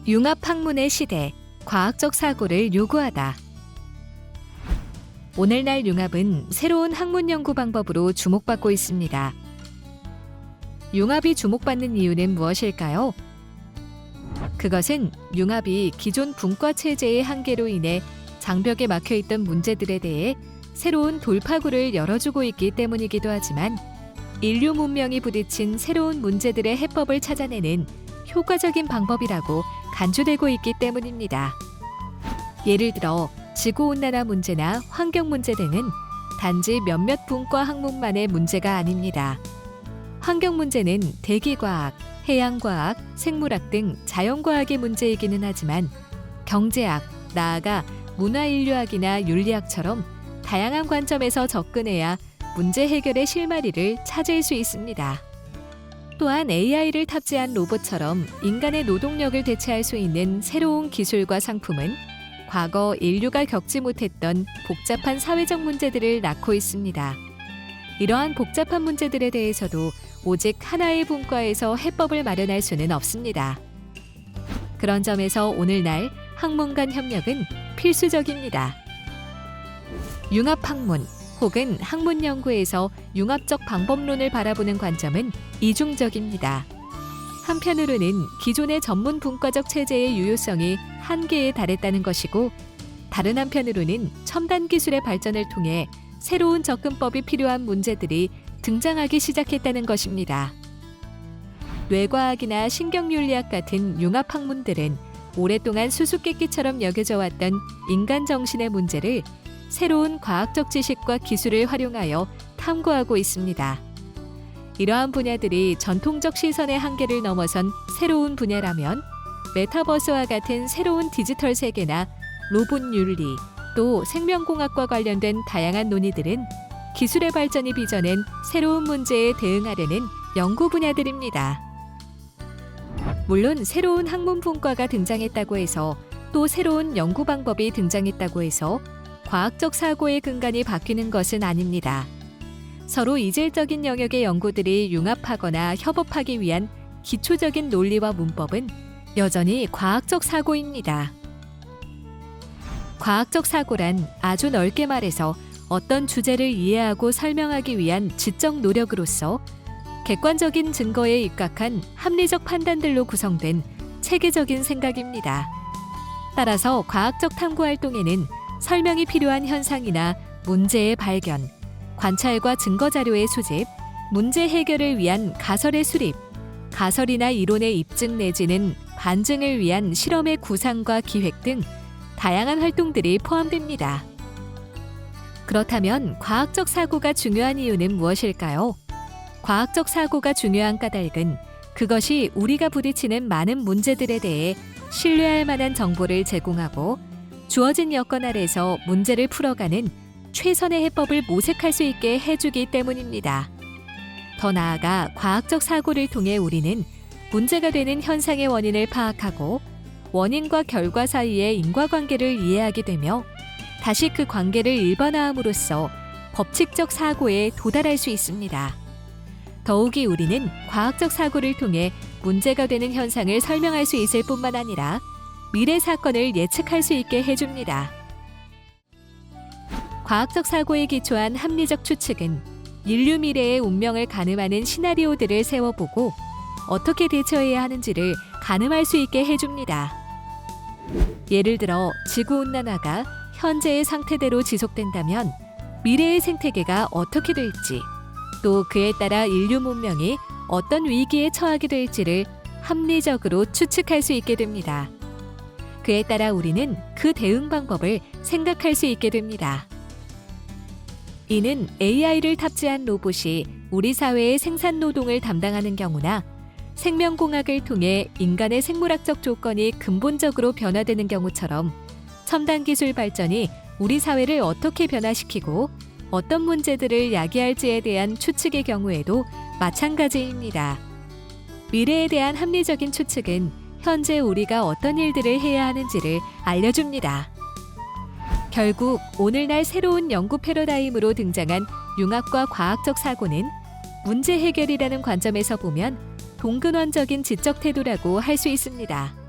융합학문의 시대, 과학적 사고를 요구하다. 오늘날 융합은 새로운 학문 연구 방법으로 주목받고 있습니다. 융합이 주목받는 이유는 무엇일까요? 그것은 융합이 기존 분과 체제의 한계로 인해 장벽에 막혀있던 문제들에 대해 새로운 돌파구를 열어주고 있기 때문이기도 하지만 인류 문명이 부딪힌 새로운 문제들의 해법을 찾아내는 효과적인 방법이라고 간주되고 있기 때문입니다. 예를 들어 지구온난화 문제나 환경 문제 등은 단지 몇몇 분과 학문만의 문제가 아닙니다. 환경 문제는 대기과학, 해양과학, 생물학 등 자연과학의 문제이기는 하지만 경제학, 나아가 문화인류학이나 윤리학처럼 다양한 관점에서 접근해야 문제 해결의 실마리를 찾을 수 있습니다. 또한 AI를 탑재한 로봇처럼 인간의 노동력을 대체할 수 있는 새로운 기술과 상품은 과거 인류가 겪지 못했던 복잡한 사회적 문제들을 낳고 있습니다. 이러한 복잡한 문제들에 대해서도 오직 하나의 분과에서 해법을 마련할 수는 없습니다. 그런 점에서 오늘날 학문 간 협력은 필수적입니다. 융합학문 혹은 학문 연구에서 융합적 방법론을 바라보는 관점은 이중적입니다. 한편으로는 기존의 전문 분과적 체제의 유효성이 한계에 달했다는 것이고, 다른 한편으로는 첨단 기술의 발전을 통해 새로운 접근법이 필요한 문제들이 등장하기 시작했다는 것입니다. 뇌과학이나 신경윤리학 같은 융합학문들은 오랫동안 수수께끼처럼 여겨져 왔던 인간 정신의 문제를 새로운 과학적 지식과 기술을 활용하여 탐구하고 있습니다. 이러한 분야들이 전통적 시선의 한계를 넘어선 새로운 분야라면 메타버스와 같은 새로운 디지털 세계나 로봇 윤리, 또 생명공학과 관련된 다양한 논의들은 기술의 발전이 빚어낸 새로운 문제에 대응하려는 연구 분야들입니다. 물론 새로운 학문 분과가 등장했다고 해서 또 새로운 연구 방법이 등장했다고 해서 과학적 사고의 근간이 바뀌는 것은 아닙니다. 서로 이질적인 영역의 연구들이 융합하거나 협업하기 위한 기초적인 논리와 문법은 여전히 과학적 사고입니다. 과학적 사고란 아주 넓게 말해서 어떤 주제를 이해하고 설명하기 위한 지적 노력으로서 객관적인 증거에 입각한 합리적 판단들로 구성된 체계적인 생각입니다. 따라서 과학적 탐구 활동에는 설명이 필요한 현상이나 문제의 발견, 관찰과 증거 자료의 수집, 문제 해결을 위한 가설의 수립, 가설이나 이론의 입증 내지는 반증을 위한 실험의 구상과 기획 등 다양한 활동들이 포함됩니다. 그렇다면 과학적 사고가 중요한 이유는 무엇일까요? 과학적 사고가 중요한 까닭은 그것이 우리가 부딪히는 많은 문제들에 대해 신뢰할 만한 정보를 제공하고 주어진 여건 아래서 문제를 풀어가는 최선의 해법을 모색할 수 있게 해주기 때문입니다. 더 나아가 과학적 사고를 통해 우리는 문제가 되는 현상의 원인을 파악하고 원인과 결과 사이의 인과관계를 이해하게 되며 다시 그 관계를 일반화함으로써 법칙적 사고에 도달할 수 있습니다. 더욱이 우리는 과학적 사고를 통해 문제가 되는 현상을 설명할 수 있을 뿐만 아니라 미래 사건을 예측할 수 있게 해줍니다. 과학적 사고에 기초한 합리적 추측은 인류 미래의 운명을 가늠하는 시나리오들을 세워보고 어떻게 대처해야 하는지를 가늠할 수 있게 해줍니다. 예를 들어 지구온난화가 현재의 상태대로 지속된다면 미래의 생태계가 어떻게 될지, 또 그에 따라 인류 문명이 어떤 위기에 처하게 될지를 합리적으로 추측할 수 있게 됩니다. 그에 따라 우리는 그 대응 방법을 생각할 수 있게 됩니다. 이는 AI를 탑재한 로봇이 우리 사회의 생산 노동을 담당하는 경우나 생명공학을 통해 인간의 생물학적 조건이 근본적으로 변화되는 경우처럼 첨단 기술 발전이 우리 사회를 어떻게 변화시키고 어떤 문제들을 야기할지에 대한 추측의 경우에도 마찬가지입니다. 미래에 대한 합리적인 추측은 현재 우리가 어떤 일들을 해야 하는지를 알려줍니다. 결국 오늘날 새로운 연구 패러다임으로 등장한 융합과 과학적 사고는 문제 해결이라는 관점에서 보면 동근원적인 지적 태도라고 할 수 있습니다.